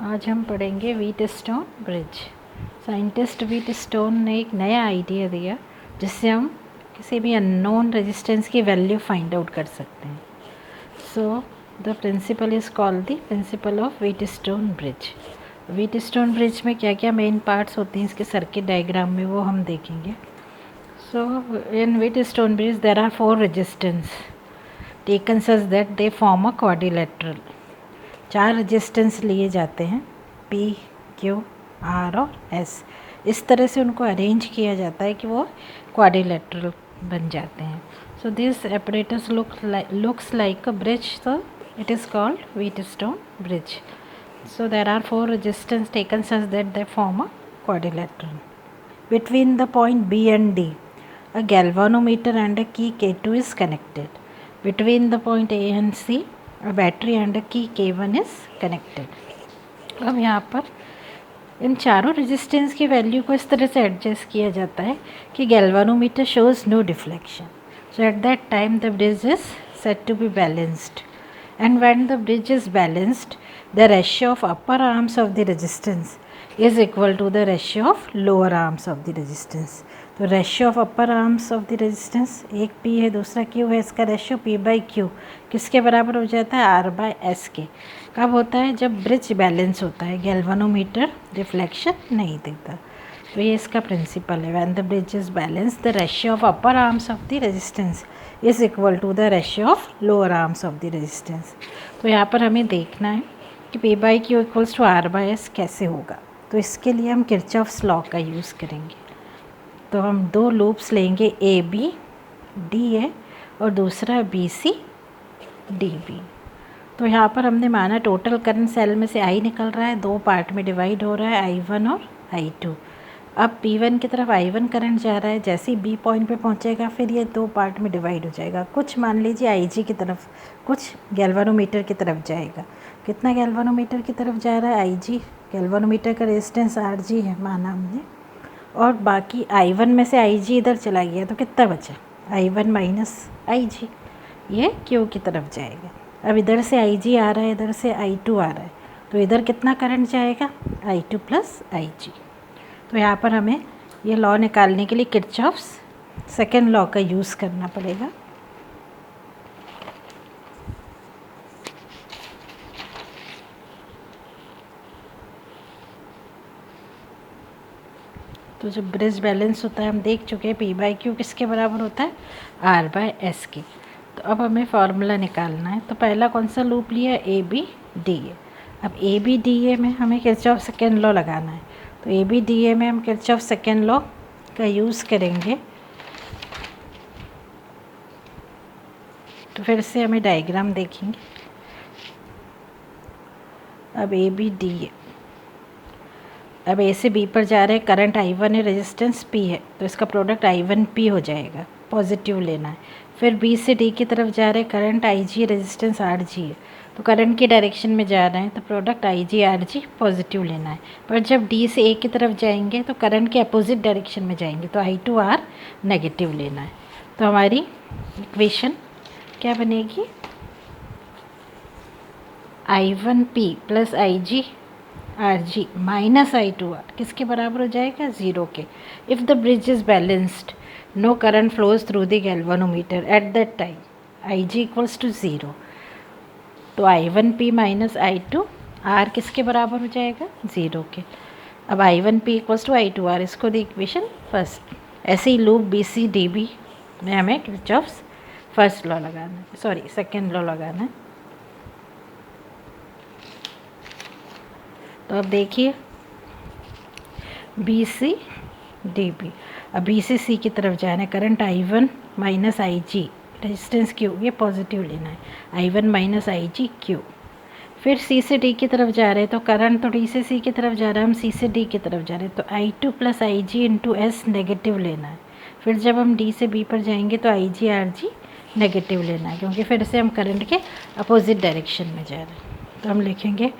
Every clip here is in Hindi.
आज हम पढ़ेंगे व्हीटस्टोन ब्रिज। साइंटिस्ट व्हीटस्टोन ने एक नया आइडिया दिया जिससे हम किसी भी अननोन रेजिस्टेंस की वैल्यू फाइंड आउट कर सकते हैं। So the principle is called the principle of Wheatstone bridge. Wheatstone bridge में क्या क्या मेन पार्ट्स होते हैं इसके सर्किट डायग्राम में, वो हम देखेंगे। So in Wheatstone bridge there are 4 resistance taken such that they form a quadrilateral. 4 resistance लिए जाते हैं, P, Q, R और S। इस तरह से उनको अरेंज किया जाता है कि वो क्वाड्रिलेटरल बन जाते हैं। So this apparatus looks like a bridge, so it is called Wheatstone bridge. So there are 4 resistance taken such that they form a quadrilateral. Between the point B and D, a galvanometer and a key K2 is connected. Between the point A and C, a battery and a key K1 is connected. अब यहाँ पर इन चारों रेजिस्टेंस की वैल्यू को इस तरह से एडजस्ट किया जाता है कि galvanometer shows no deflection. So at that time the bridge is said to be balanced. And when the bridge is balanced, the ratio of upper arms of the resistance is equal to the ratio of lower arms of the resistance. तो ratio of upper arms of the resistance, एक P है दूसरा Q है, इसका रेशियो P/Q किसके बराबर हो जाता है? R/S के. कब होता है? जब ब्रिज बैलेंस होता है, गैल्वानोमीटर रिफ्लेक्शन नहीं देता. तो ये इसका प्रिंसिपल है. When the bridge is balance, the ratio of upper arms of the resistance is equal to the ratio of lower arms of the resistance. तो यहाँ पर हमें देखना है कि P/Q इक्वल्स टू R/S कैसे होगा. तो इसके लिए हम किरचॉफ्स लॉ का यूज़ करेंगे. तो हम 2 लूप्स लेंगे, ABDA और दूसरा BCDB. तो यहाँ पर हमने माना टोटल करंट सेल में से I निकल रहा है, 2 पार्ट में डिवाइड हो रहा है, I1 और I2. अब P1 की तरफ I1 करंट जा रहा है, जैसे ही B पॉइंट पे पहुँचेगा फिर ये 2 पार्ट में डिवाइड हो जाएगा. कुछ मान लीजिए IG की तरफ, कुछ गैल्वानोमीटर की तरफ जाएगा. कितना गैल्वानोमीटर की तरफ जा रहा है? IG. गैल्वानोमीटर का रेजिस्टेंस RG है माना हमने, और बाकी I1 में से IG इधर चला गया तो कितना बचा? I1 माइनस IG, ये Q की तरफ जाएगा. अब इधर से IG आ रहा है, इधर से I2 आ रहा है, तो इधर कितना करंट जाएगा? I2 plus IG. तो यहाँ पर हमें ये लॉ निकालने के लिए किरचॉफ्स सेकेंड लॉ का यूज़ करना पड़ेगा. तो जब ब्रिज बैलेंस होता है, हम देख चुके हैं P/Q किसके बराबर होता है? R/S के. तो अब हमें फार्मूला निकालना है. तो पहला कौन सा लूप लिया? ABDA. अब ABDA में हमें किरचॉफ सेकेंड लॉ लगाना है. तो ABDA में हम किरचॉफ सेकेंड लॉ का यूज़ करेंगे. तो फिर से हमें डायग्राम देखेंगे. अब ABDA, अब A से B पर जा रहे हैं, करंट I1 है, रेजिस्टेंस P है, तो इसका प्रोडक्ट I1P हो जाएगा, पॉजिटिव लेना है. फिर B से D की तरफ जा रहे हैं, करंट IG, रेजिस्टेंस RG है, तो करंट की डायरेक्शन में जा रहे हैं, तो प्रोडक्ट IG/RG पॉजिटिव लेना है. पर जब D से A की तरफ जाएंगे तो करंट के अपोजिट डायरेक्शन में जाएंगे, तो I2R नेगेटिव लेना है. तो हमारी इक्वेशन क्या बनेगी? I1P plus IG/RG minus I2R किसके बराबर हो जाएगा? 0 के. If the bridge is balanced, no current flows through the galvanometer at that time, IG equals to 0. तो I1P माइनस I2R किसके बराबर हो जाएगा? 0 के. अब I1P इक्वल्स टू I2R, इसको दी इक्वेशन फर्स्ट. ऐसे ही लूप BCDB में हमें किरचॉफ्स फर्स्ट लॉ लगाना है, सॉरी सेकेंड लॉ लगाना है. तो अब देखिए BCDB, अब B से C की तरफ जाना है, current I1 minus IG, resistance Q, ये पॉजिटिव लेना है, I1 माइनस IG Q. फिर C से D की तरफ जा रहे हैं, तो करंट तो D से C की तरफ जा रहा है, हम C से D की तरफ जा रहे हैं, तो I2 plus IG into S negative लेना है. फिर जब हम D से B पर जाएंगे तो IG/RG नेगेटिव लेना है, क्योंकि फिर से हम करंट के अपोजिट डायरेक्शन में जा रहे हैं. तो हम लिखेंगे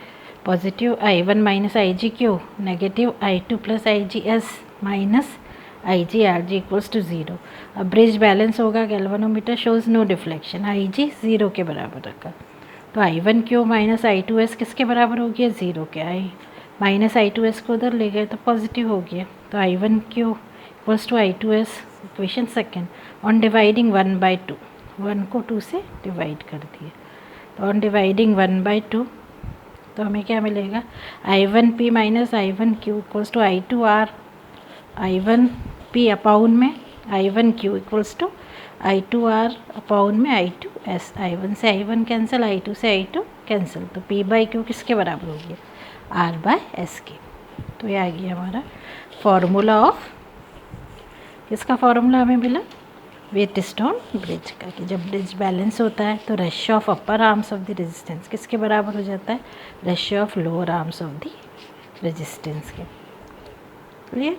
positive I1 minus IG/Q, negative I2 plus IG/S minus IG/RG equals to 0. अब ब्रिज बैलेंस होगा, galvanometer shows no deflection, IG 0 के बराबर रखा. तो I1Q माइनस I2S किसके बराबर हो गया, 0 के। आई माइनस I2S को उधर ले गए तो पॉजिटिव हो गया। तो I1Q equals to I2S, equation second. On dividing 1/2, 1 को 2 से डिवाइड कर दिए, तो ऑन डिवाइडिंग 1/2 तो हमें क्या मिलेगा, I1P minus I1Q equals to I2R, I1P अपाउन में I1Q इक्वल्स टू I2R अपाउन में I2S। I1 से I1 कैंसिल, I2 से I2 कैंसिल, तो P/Q किसके बराबर हो गया, R/S के। तो ये आ गया हमारा फॉर्मूला ऑफ, किसका फॉर्मूला हमें मिला, व्हीटस्टोन ब्रिज का, कि जब ब्रिज बैलेंस होता है तो ratio of upper arms of the resistance किसके बराबर हो जाता है, ratio of lower arms of the resistance के। क्लियर।